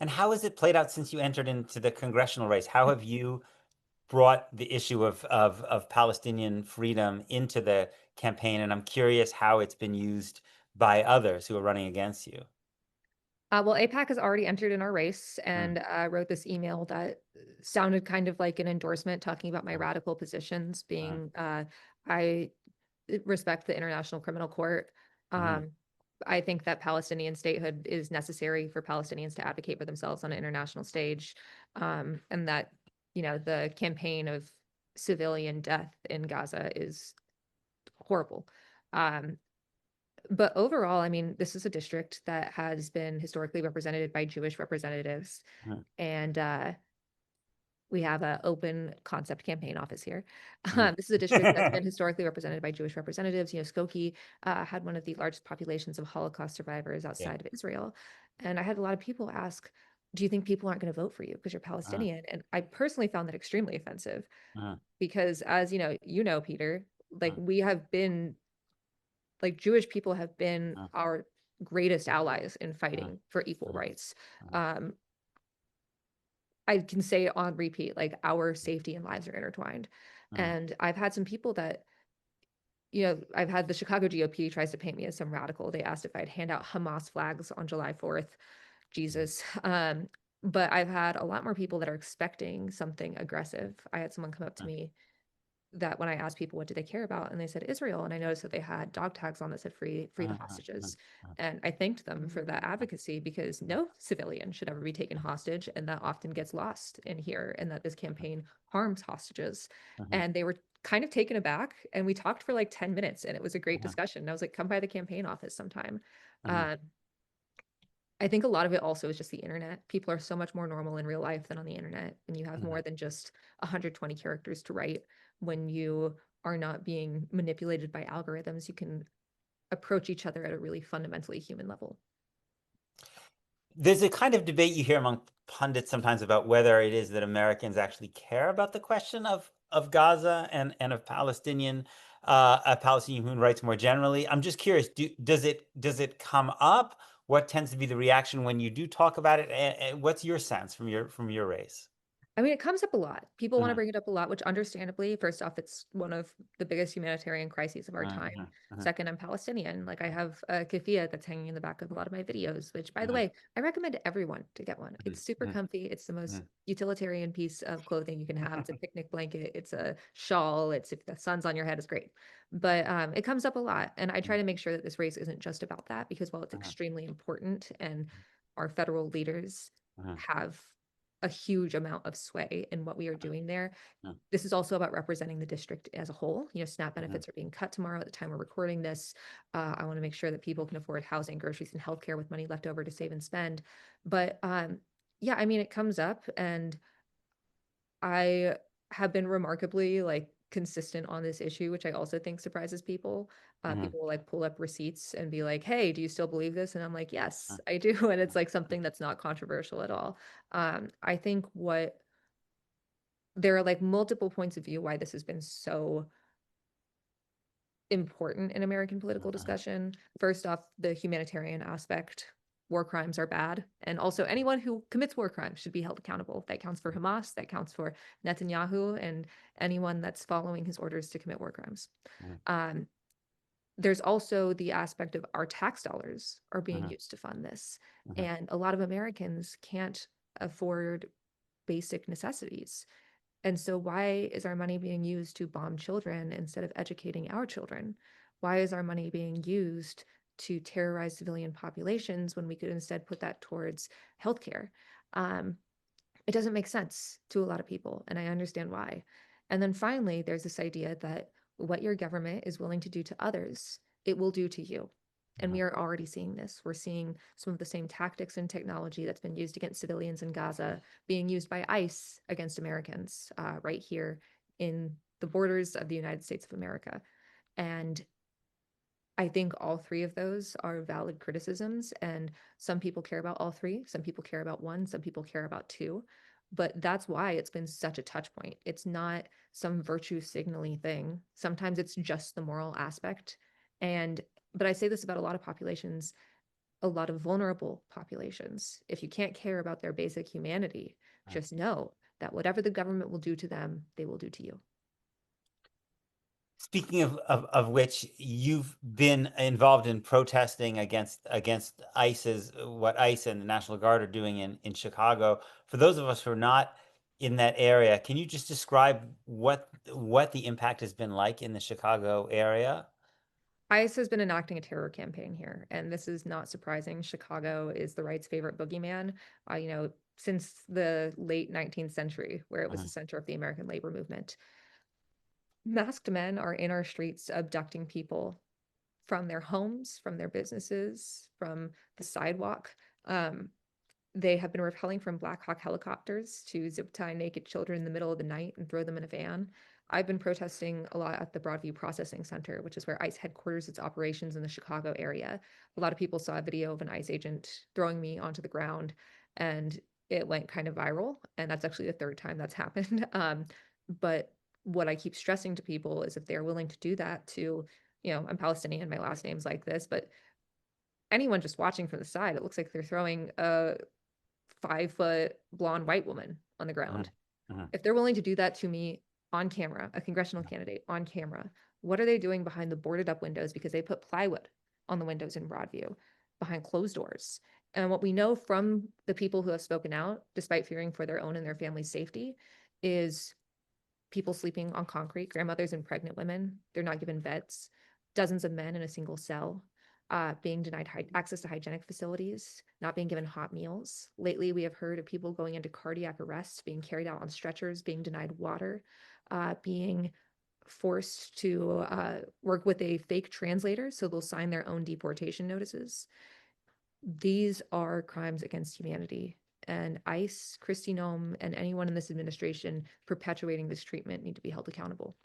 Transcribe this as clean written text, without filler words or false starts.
And how has it played out since you entered into the congressional race? How have you brought the issue of Palestinian freedom into the campaign? And I'm curious how it's been used by others who are running against you. Well, APAC has already entered in our race Mm, and wrote this email that sounded kind of like an endorsement, talking about my mm, radical positions, mm, being I respect the International Criminal Court. mm, Um, I think that Palestinian statehood is necessary for Palestinians to advocate for themselves on an international stage, and that the campaign of civilian death in Gaza is horrible. Um, but overall, I mean, this is a district that has been historically represented by Jewish representatives, mm, and we have an open concept campaign office here. mm. This is a district that's been historically represented by Jewish representatives. Skokie had one of the largest populations of Holocaust survivors Yeah. outside of Israel. And I had a lot of people ask, do you think people aren't going to vote for you because you're Uh, Palestinian? And I personally found that extremely offensive uh, because, as Peter, like uh, we have been, like Jewish people have been uh, our greatest allies in uh, fighting for equal uh, rights. uh, Um, I can say on repeat, like our safety and lives are intertwined. uh, And I've had some people that, I've had the Chicago GOP tries to paint me as some radical. They asked if I'd hand out Hamas flags on July 4th. Jesus. But I've had a lot more people that are expecting something aggressive. I had someone come up to uh, me that when I asked people what do they care about, and they said Israel, and I noticed that they had dog tags on that said free the uh, uh, uh, hostages. uh, And I thanked them for that advocacy because no civilian should ever be taken hostage, and that often gets lost in here, and that this campaign harms hostages. uh, uh, And they were kind of taken aback, and we talked for like 10 minutes, and it was a great uh, discussion. And I was like, come by the campaign office sometime. uh, Um, I think a lot of it also is just the internet. People are so much more normal in real life than on the internet, and you have uh, more than just 120 characters to write. When you are not being manipulated by algorithms, you can approach each other at a really fundamentally human level. There's a kind of debate you hear among pundits sometimes about whether it is that Americans actually care about the question of Gaza and of Palestinian human rights more generally. I'm just curious, does it come up? What tends to be the reaction when you do talk about it? And what's your sense from your race? I mean, it comes up a lot. People want to Uh-huh, bring it up a lot, which understandably, first off, it's one of the biggest humanitarian crises of our time. uh-huh, uh-huh, Second, I'm Palestinian. Like I have a keffiyeh that's hanging in the back of a lot of my videos, which by the uh-huh, way, I recommend everyone to get one. It's super uh-huh, comfy. It's the most uh-huh, utilitarian piece of clothing you can have. It's a picnic blanket. It's a shawl. It's if the sun's on your head, it's great. But it comes up a lot. And I try to make sure that this race isn't just about that because while it's uh-huh, extremely important and our federal leaders uh-huh, have a huge amount of sway in what we are doing there. uh-huh, This is also about representing the district as a whole. SNAP uh-huh, benefits are being cut tomorrow at the time we're recording this. I want to make sure that people can afford housing, groceries, and healthcare with money left over to save and spend. But yeah, I mean, it comes up, and I have been remarkably like consistent on this issue, which I also think surprises people. uh-huh, People will like pull up receipts and be like, "Hey, do you still believe this?" And I'm like, uh-huh, "Yes, I do." And it's like something that's not controversial at all. I think what there are like multiple points of view why this has been so important in American political uh-huh, discussion. First off, the humanitarian aspect. War crimes are bad. And also, anyone who commits war crimes should be held accountable. That counts for Hamas, that counts for Netanyahu, and anyone that's following his orders to commit war crimes. uh-huh, Um, there's also the aspect of our tax dollars are being uh-huh, used to fund this. uh-huh, And a lot of Americans can't afford basic necessities. And so, why is our money being used to bomb children instead of educating our children? Why is our money being used to terrorize civilian populations when we could instead put that towards healthcare? Um, it doesn't make sense to a lot of people, and I understand why. And then finally, there's this idea that what your government is willing to do to others, it will do to you. And uh-huh. we are already seeing this. We're seeing some of the same tactics and technology that's been used against civilians in Gaza being used by ICE against Americans right here in the borders of the United States of America. And I think all three of those are valid criticisms, and some people care about all three. Some people care about one. Some people care about two. But that's why it's been such a touch point. It's not some virtue signaling thing. Sometimes it's just the moral aspect. And, but I say this about a lot of populations. a lot of vulnerable populations. If you can't care about their basic humanity, Mm. just know that whatever the government will do to them, they will do to you. Speaking of which, you've been involved in protesting against ICE's what ICE and the National Guard are doing in Chicago. For those of us who are not in that area, can you just describe what the impact has been like in the Chicago area? ICE has been enacting a terror campaign here, and this is not surprising. Chicago is the right's favorite boogeyman, since the late 19th century, where it was the Mhm. center of the American labor movement. Masked men are in our streets abducting people from their homes, from their businesses, from the sidewalk. Um, they have been repelling from Black Hawk helicopters to zip tie naked children in the middle of the night and throw them in a van. I've been protesting a lot at the Broadview Processing Center, which is where ICE headquarters its operations in the Chicago area. A lot of people saw a video of an ICE agent throwing me onto the ground, and it went kind of viral. And that's actually the third time that's happened. But what I keep stressing to people is if they're willing to do that to, I'm Palestinian, my last name's like this, but anyone just watching from the side, it looks like they're throwing a 5-foot blonde white woman on the ground. Mhm. Mhm. If they're willing to do that to me on camera, a congressional candidate on camera, what are they doing behind the boarded up windows because they put plywood on the windows in Broadview behind closed doors? And what we know from the people who have spoken out, despite fearing for their own and their family's safety, is people sleeping on concrete, grandmothers and pregnant women, they're not given beds, dozens of men in a single cell, being denied access to hygienic facilities, not being given hot meals. Lately, we have heard of people going into cardiac arrest, being carried out on stretchers, being denied water, being forced to work with a fake translator, so they'll sign their own deportation notices. These are crimes against humanity. And ICE, Kristi Noem, and anyone in this administration perpetuating this treatment need to be held accountable.